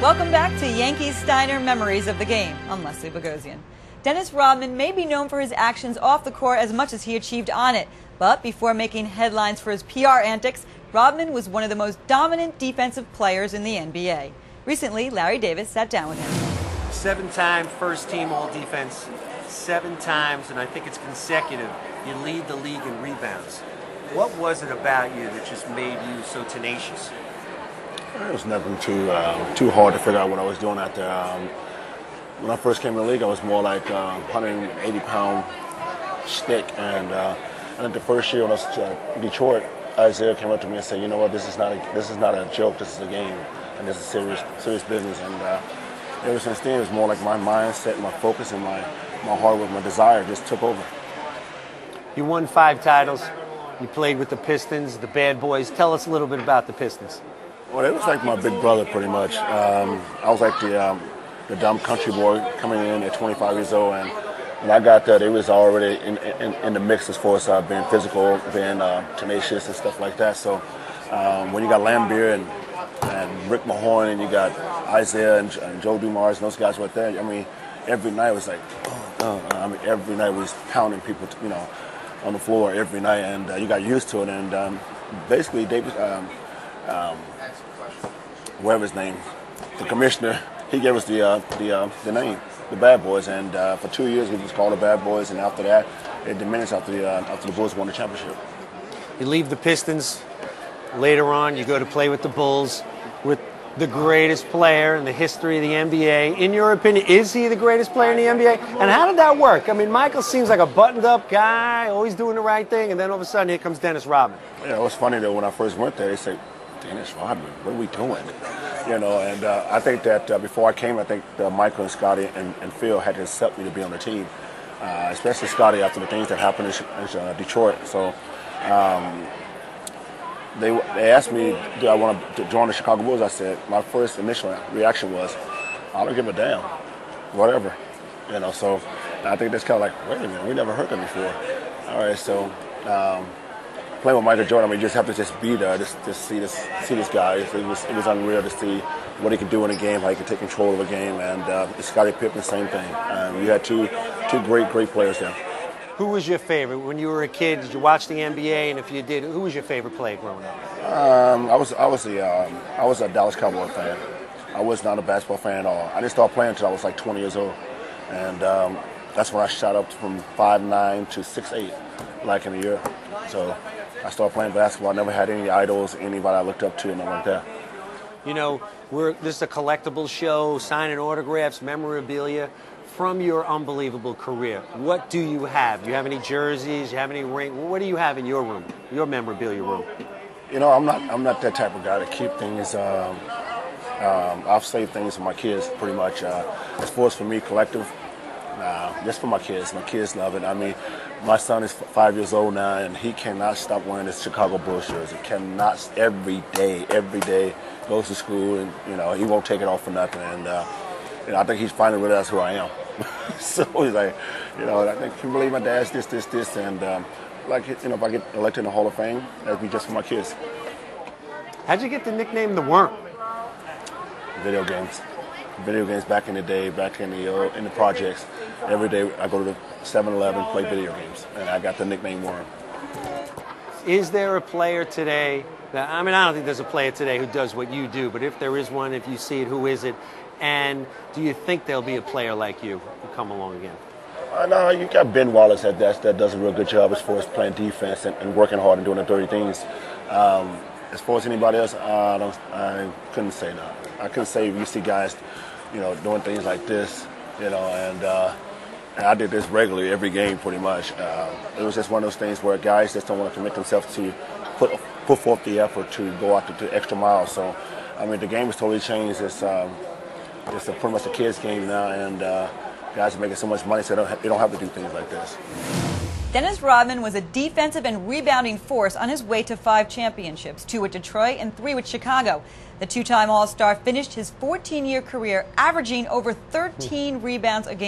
Welcome back to Yankees Steiner Memories of the Game. I'm Leslie Bogosian. Dennis Rodman may be known for his actions off the court as much as he achieved on it. But before making headlines for his PR antics, Rodman was one of the most dominant defensive players in the NBA. Recently, Larry Davis sat down with him. 7-time first-team all-defense, 7 times, and I think it's consecutive. You lead the league in rebounds. What was it about you that just made you so tenacious? It was nothing too hard to figure out what I was doing out there. When I first came in the league, I was more like 180-pound stick, and I think the first year when I was in Detroit, Isaiah came up to me and said, "You know what? This is not a joke. This is a game, and this is serious business." And ever since then, it was more like my mindset, my focus, and my hard work, my desire just took over. You won 5 titles. You played with the Pistons, the Bad Boys. Tell us a little bit about the Pistons. Well, it was like my big brother, pretty much. I was like the dumb country boy coming in at 25 years old, and when I got there, they was already in the mix as far as being physical, being tenacious and stuff like that. So when you got Lambeer and Rick Mahorn, and you got Isaiah and Joe Dumars and those guys right there, I mean, every night was like, I mean, every night was pounding people, on the floor every night, and you got used to it. And basically, Davis, whatever his name, the commissioner, he gave us the name, the Bad Boys, and for 2 years we was called the Bad Boys, and after that, it diminished after the Bulls won the championship. You leave the Pistons. Later on, you go to play with the Bulls, with the greatest player in the history of the NBA. In your opinion, is he the greatest player in the NBA? And how did that work? I mean, Michael seems like a buttoned-up guy, always doing the right thing, and then all of a sudden, here comes Dennis Rodman. Yeah, it was funny that when I first went there, they said, "Dennis Rodman, what are we doing?" And I think that before I came, I think Michael and Scotty and Phil had to accept me to be on the team, especially Scotty after the things that happened in Detroit. So they asked me, do I want to join the Chicago Bulls? I said, my first initial reaction was, I don't give a damn, whatever. So I think that's kind of like, wait a minute, we never heard that before. All right, so playing with Michael Jordan, I mean, you just have to just be there, just see this guy. It was unreal to see what he could do in a game, how he could take control of a game, and Scottie Pippen, same thing. You had two great players there. Who was your favorite when you were a kid? Did you watch the NBA? And if you did, who was your favorite player growing up? I was a Dallas Cowboy fan. I was not a basketball fan at all. I didn't start playing until I was like 20 years old, and that's when I shot up from 5'9" to 6'8", like in a year. So I started playing basketball. I never had any idols, anybody I looked up to, and nothing like that. This is a collectible show, signing autographs, memorabilia. From your unbelievable career, what do you have? Do you have any jerseys? Do you have any rings? What do you have in your room, your memorabilia room? I'm not that type of guy to keep things. I'll save things for my kids, pretty much. As far as for me, collective, just for my kids. My kids love it. I mean, my son is 5 years old now, and he cannot stop wearing his Chicago Bulls jersey. Cannot, every day, goes to school, and he won't take it off for nothing. And I think he's finally realized who I am. So he's like, I think, can you believe my dad's this, and if I get elected in the Hall of Fame, that'd be just for my kids. How'd you get the nickname The Worm? Video games back in the day, back in the projects. Every day I go to the 7-Eleven, play video games, and I got the nickname Worm. Is there a player today that, I don't think there's a player today who does what you do, but if there is one, if you see it, who is it? And do you think there'll be a player like you who come along again? No, you got Ben Wallace that does a real good job as far as playing defense and working hard and doing the dirty things. As far as anybody else, I couldn't say no. I couldn't say you see guys, doing things like this, and I did this regularly every game pretty much. It was just one of those things where guys just don't want to commit themselves to put forth the effort to go out the extra mile. So, I mean, the game has totally changed. It's pretty much a kid's game now, and guys are making so much money, so they don't have to do things like this. Dennis Rodman was a defensive and rebounding force on his way to 5 championships, 2 with Detroit and 3 with Chicago. The 2-time All-Star finished his 14-year career averaging over 13 rebounds a game.